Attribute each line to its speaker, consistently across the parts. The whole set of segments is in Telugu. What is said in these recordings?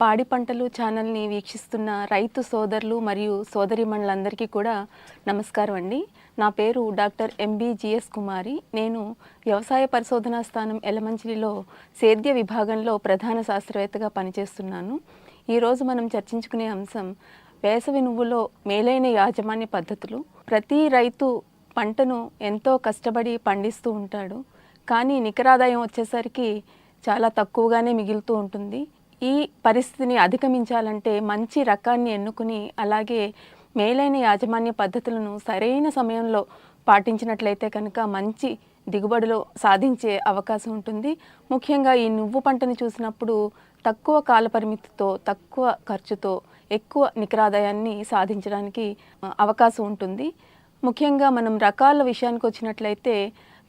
Speaker 1: పాడి పంటలు ఛానల్ని వీక్షిస్తున్న రైతు సోదరులు మరియు సోదరీమణులందరికీ కూడా నమస్కారం అండి. నా పేరు డాక్టర్ ఎంబీజీఎస్ కుమారి. నేను వ్యవసాయ పరిశోధనా స్థానం ఎలమంచిలిలో సేద్య విభాగంలో ప్రధాన శాస్త్రవేత్తగా పనిచేస్తున్నాను. ఈరోజు మనం చర్చించుకునే అంశం వేసవి నువ్వులో మేలైన యాజమాన్య పద్ధతులు. ప్రతి రైతు పంటను ఎంతో కష్టపడి పండిస్తూ ఉంటాడు, కానీ నికరాదాయం వచ్చేసరికి చాలా తక్కువగానే మిగులుతూ ఉంటుంది. ఈ పరిస్థితిని అధిగమించాలంటే మంచి రకాన్ని ఎన్నుకుని అలాగే మేలైన యాజమాన్య పద్ధతులను సరైన సమయంలో పాటించినట్లయితే కనుక మంచి దిగుబడులు సాధించే అవకాశం ఉంటుంది. ముఖ్యంగా ఈ నువ్వు పంటను చూసినప్పుడు తక్కువ కాలపరిమితితో తక్కువ ఖర్చుతో ఎక్కువ నికరాదాయాన్ని సాధించడానికి అవకాశం ఉంటుంది. ముఖ్యంగా మనం రకాల విషయానికి వచ్చినట్లయితే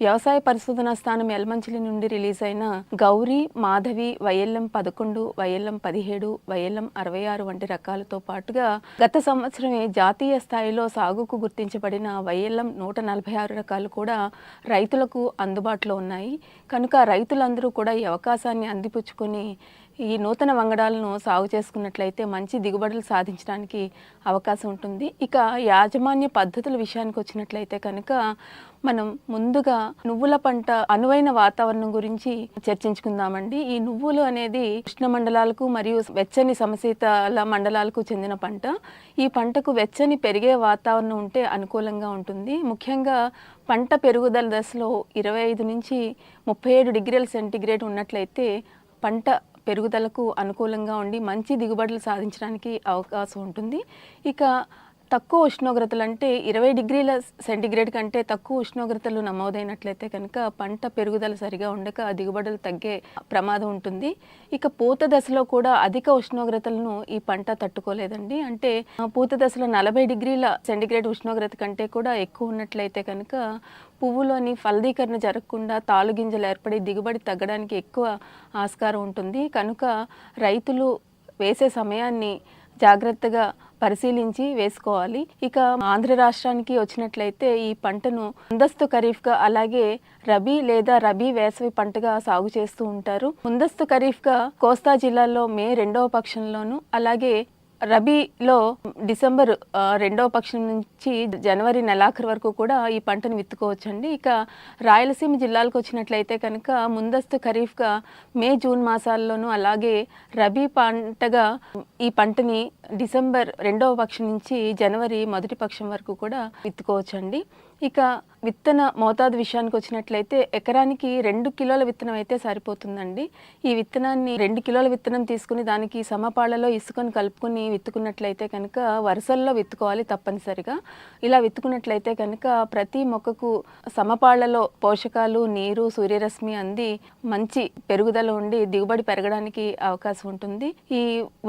Speaker 1: వ్యవసాయ పరిశోధనా స్థానం ఎలమంచిలి నుండి రిలీజ్ అయిన Gauri, Madhavi, YLM 11, YLM 17, YLM 66 వంటి రకాలతో పాటుగా గత సంవత్సరమే జాతీయ స్థాయిలో సాగుకు గుర్తించబడిన వైఎల్ఎం 146 రకాలు కూడా రైతులకు అందుబాటులో ఉన్నాయి. కనుక రైతులందరూ కూడా ఈ అవకాశాన్ని అందిపుచ్చుకొని ఈ నూతన వంగడాలను సాగు చేసుకున్నట్లయితే మంచి దిగుబడులు సాధించడానికి అవకాశం ఉంటుంది. ఇక యాజమాన్య పద్ధతుల విషయానికి వచ్చినట్లయితే కనుక మనం ముందుగా నువ్వుల పంట అనువైన వాతావరణం గురించి చర్చించుకుందామండి. ఈ నువ్వులు అనేది ఉష్ణ మండలాలకు మరియు వెచ్చని సమశీతల మండలాలకు చెందిన పంట. ఈ పంటకు వెచ్చని పెరిగే వాతావరణం ఉంటే అనుకూలంగా ఉంటుంది. ముఖ్యంగా పంట పెరుగుదల దశలో 25 నుంచి 37 డిగ్రీల సెంటీగ్రేడ్ ఉన్నట్లయితే పంట పెరుగుదలకు అనుకూలంగా ఉండి మంచి దిగుబడులు సాధించడానికి అవకాశం ఉంటుంది. ఇక తక్కువ ఉష్ణోగ్రతలు అంటే 20 డిగ్రీల సెంటీగ్రేడ్ కంటే తక్కువ ఉష్ణోగ్రతలు నమోదైనట్లయితే కనుక పంట పెరుగుదల సరిగా ఉండక దిగుబడులు తగ్గే ప్రమాదం ఉంటుంది. ఇక పూత దశలో కూడా అధిక ఉష్ణోగ్రతలను ఈ పంట తట్టుకోలేదండి. అంటే పూత దశలో 40 డిగ్రీల సెంటీగ్రేడ్ ఉష్ణోగ్రత కంటే కూడా ఎక్కువ ఉన్నట్లయితే కనుక పువ్వులోని ఫలదీకరణ జరగకుండా తాలుగింజలు ఏర్పడి దిగుబడి తగ్గడానికి ఎక్కువ ఆస్కారం ఉంటుంది. కనుక రైతులు వేసే సమయాన్ని జాగ్రత్తగా పరిశీలించి వేసుకోవాలి. ఇక ఆంధ్ర రాష్ట్రానికి వచ్చినట్లయితే ఈ పంటను ముందస్తు ఖరీఫ్గా అలాగే రబీ లేదా రబీ వేసవి పంటగా సాగు చేస్తూ ఉంటారు. ముందస్తు ఖరీఫ్గా కోస్తా జిల్లాలో మే 2వ పక్షంలోను అలాగే రబీలో డిసెంబర్ 2వ పక్షం నుంచి జనవరి నెలాఖరు వరకు కూడా ఈ పంటను విత్తుకోవచ్చండి. ఇక రాయలసీమ జిల్లాలకు వచ్చినట్లయితే కనుక ముందస్తు ఖరీఫ్గా మే, జూన్ మాసాల్లోనూ అలాగే రబీ పంటగా ఈ పంటని డిసెంబర్ 2వ పక్షం నుంచి జనవరి 1వ పక్షం వరకు కూడా విత్తుకోవచ్చండి. ఇక విత్తన మోతాదు విషయానికి వచ్చినట్లయితే ఎకరానికి 2 కిలోల విత్తనం అయితే సరిపోతుందండి. ఈ విత్తనాన్ని 2 కిలోల విత్తనం తీసుకుని దానికి సమపాళ్లలో ఇసుకను కలుపుకొని విత్తుకున్నట్లయితే కనుక వరుసల్లో విత్తుకోవాలి తప్పనిసరిగా. ఇలా విత్తుకున్నట్లయితే కనుక ప్రతి మొక్కకు సమపాళ్లలో పోషకాలు, నీరు, సూర్యరశ్మి అంది మంచి పెరుగుదల ఉండి దిగుబడి పెరగడానికి అవకాశం ఉంటుంది. ఈ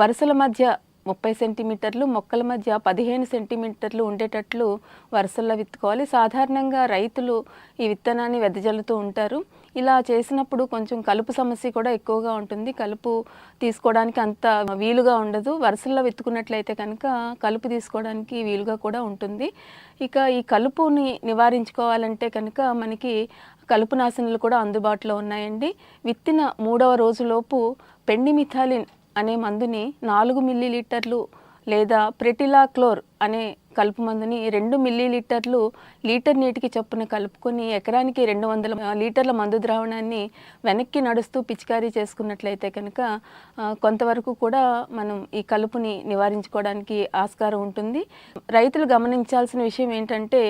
Speaker 1: వరుసల మధ్య 30 సెంటీమీటర్లు, మొక్కల మధ్య 15 సెంటీమీటర్లు ఉండేటట్లు వరుసల్లో విత్తుకోవాలి. సాధారణంగా రైతులు ఈ విత్తనాన్ని వెదజల్లుతూ ఉంటారు. ఇలా చేసినప్పుడు కొంచెం కలుపు సమస్య కూడా ఎక్కువగా ఉంటుంది. కలుపు తీసుకోవడానికి అంత వీలుగా ఉండదు. వరుసల్లో విత్తుకున్నట్లయితే కనుక కలుపు తీసుకోవడానికి వీలుగా కూడా ఉంటుంది. ఇక ఈ కలుపుని నివారించుకోవాలంటే కనుక మనకి కలుపు నాశనలు కూడా అందుబాటులో ఉన్నాయండి. విత్తిన 3వ రోజులోపు పెండిమిథాలిన్ అనే మందుని 4 మిల్లీలీటర్లు లేదా ప్రెటిలాక్లోర్ అనే కలుపు మందుని 2 మిల్లీలీటర్లు లీటర్ నీటికి చొప్పున కలుపుకొని ఎకరానికి 200 లీటర్ల మందు ద్రావణాన్ని వెనక్కి నడుస్తూ పిచికారీ చేసుకున్నట్లయితే కనుక కొంతవరకు కూడా మనం ఈ కలుపుని నివారించుకోవడానికి ఆస్కారం ఉంటుంది. రైతులు గమనించాల్సిన విషయం ఏంటంటే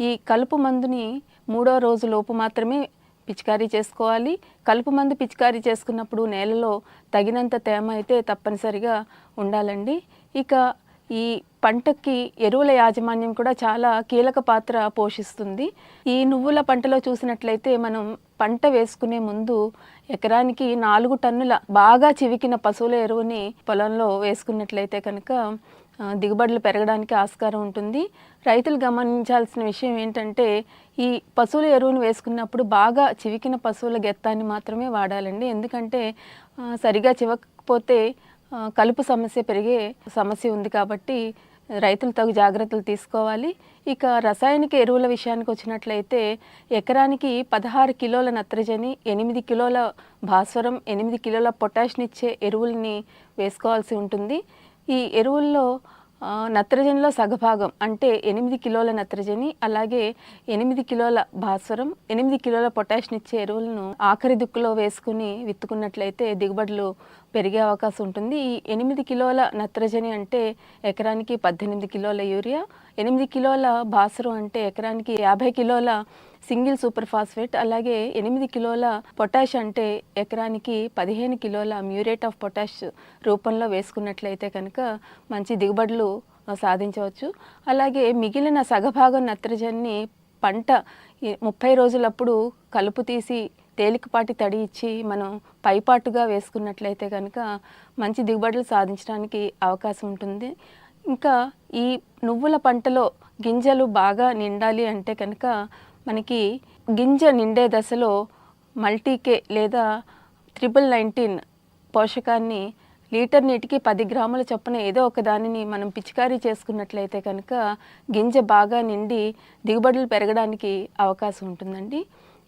Speaker 1: ఈ కలుపు మందుని 3వ రోజు లోపు మాత్రమే పిచికారీ చేసుకోవాలి. కలుపు మందు పిచికారీ చేసుకున్నప్పుడు నేలలో తగినంత తేమ అయితే తప్పనిసరిగా ఉండాలండి. ఇక ఈ పంటకి ఎరువుల యాజమాన్యం కూడా చాలా కీలక పాత్ర పోషిస్తుంది. ఈ నువ్వుల పంటలో చూసినట్లయితే మనం పంట వేసుకునే ముందు ఎకరానికి 4 టన్నుల బాగా చివికిన పశువుల ఎరువుని పొలంలో వేసుకున్నట్లయితే కనుక దిగుబడులు పెరగడానికి ఆస్కారం ఉంటుంది. రైతులు గమనించాల్సిన విషయం ఏంటంటే ఈ పశువుల ఎరువును వేసుకున్నప్పుడు బాగా చివికిన పశువుల గెత్తాన్ని మాత్రమే వాడాలండి. ఎందుకంటే సరిగా చివకపోతే కలుపు సమస్య పెరిగే సమస్య ఉంది కాబట్టి రైతులు తగు జాగ్రత్తలు తీసుకోవాలి. ఇక రసాయనిక ఎరువుల విషయానికి వచ్చినట్లయితే ఎకరానికి 16 కిలోల నత్రజని, 8 కిలోల భాస్వరం, 8 కిలోల పొటాష్నిచ్చే ఎరువుల్ని వేసుకోవాల్సి ఉంటుంది. ఈ ఎరువుల్లో నత్రజనిలో సగభాగం అంటే 8 కిలోల నత్రజని, అలాగే 8 కిలోల భాస్వరం, 8 కిలోల పొటాష్నిచ్చే ఎరువులను ఆఖరి దుక్కులో వేసుకుని విత్తుకున్నట్లయితే దిగుబడులు పెరిగే అవకాశం ఉంటుంది. ఈ 8 కిలోల నత్రజని అంటే ఎకరానికి 18 కిలోల యూరియా, 8 కిలోల భాస్వరం అంటే ఎకరానికి 50 కిలోల సింగిల్ సూపర్ ఫాస్ఫేట్, అలాగే 8 కిలోల పొటాష్ అంటే ఎకరానికి 15 కిలోల మ్యూరేట్ ఆఫ్ పొటాష్ రూపంలో వేసుకున్నట్లయితే కనుక మంచి దిగుబడులు సాధించవచ్చు. అలాగే మిగిలిన సగభాగం నత్రజనిని పంట 30 రోజులప్పుడు కలుపు తీసి తేలికపాటి తడి ఇచ్చి మనం పైపాటుగా వేసుకున్నట్లయితే కనుక మంచి దిగుబడులు సాధించడానికి అవకాశం ఉంటుంది. ఇంకా ఈ నువ్వుల పంటలో గింజలు బాగా నిండాలి అంటే కనుక మనకి గింజ నిండే దశలో మల్టీకే లేదా 1919 పోషకాన్ని లీటర్ నీటికి 10 గ్రాముల చొప్పున ఏదో ఒక దానిని మనం పిచికారీ చేసుకున్నట్లయితే కనుక గింజ బాగా నిండి దిగుబడులు పెరగడానికి అవకాశం ఉంటుందండి.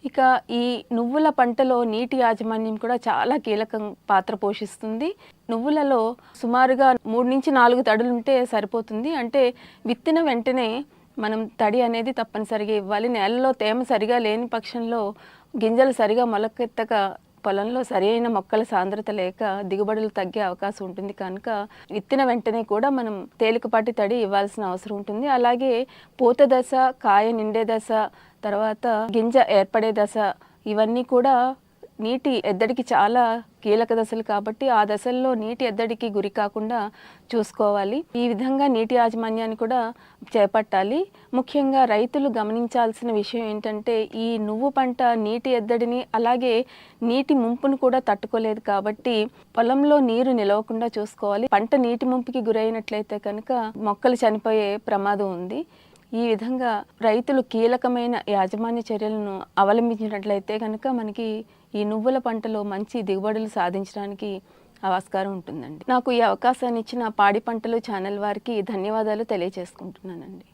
Speaker 1: ఇక ఈ నువ్వుల పంటలో నీటి యాజమాన్యం కూడా చాలా కీలక పాత్ర పోషిస్తుంది. నువ్వులలో సుమారుగా 3 నుంచి 4 తడులు ఉంటే సరిపోతుంది. అంటే విత్తిన వెంటనే మనం తడి అనేది తప్పనిసరిగా ఇవ్వాలి. నేలలో తేమ సరిగా లేని పక్షంలో గింజలు సరిగా మొలకెత్తక పొలంలో సరైన మొక్కల సాంద్రత లేక దిగుబడులు తగ్గే అవకాశం ఉంటుంది. కనుక విత్తిన వెంటనే కూడా మనం తేలికపాటి తడి ఇవ్వాల్సిన అవసరం ఉంటుంది. అలాగే పూత దశ, కాయ నిండే దశ, తర్వాత గింజ ఏర్పడే దశ, ఇవన్నీ కూడా నీటి ఎద్దడికి చాలా కీలక దశలు కాబట్టి ఆ దశల్లో నీటి ఎద్దడికి గురి కాకుండా చూసుకోవాలి. ఈ విధంగా నీటి యాజమాన్యాన్ని కూడా చేపట్టాలి. ముఖ్యంగా రైతులు గమనించాల్సిన విషయం ఏంటంటే ఈ నువ్వు పంట నీటి ఎద్దడిని అలాగే నీటి ముంపును కూడా తట్టుకోలేదు కాబట్టి పొలంలో నీరు నిలవకుండా చూసుకోవాలి. పంట నీటి ముంపుకి గురైనట్లయితే కనుక మొక్కలు చనిపోయే ప్రమాదం ఉంది. ఈ విధంగా రైతులు కీలకమైన యాజమాన్య చర్యలను అవలంబించినట్లయితే కనుక మనకి ఈ నువ్వుల పంటలో మంచి దిగుబడులు సాధించడానికి ఆస్కారం ఉంటుందండి. నాకు ఈ అవకాశాన్ని ఇచ్చిన పాడి పంటలు ఛానల్ వారికి ధన్యవాదాలు తెలియజేసుకుంటున్నానండి.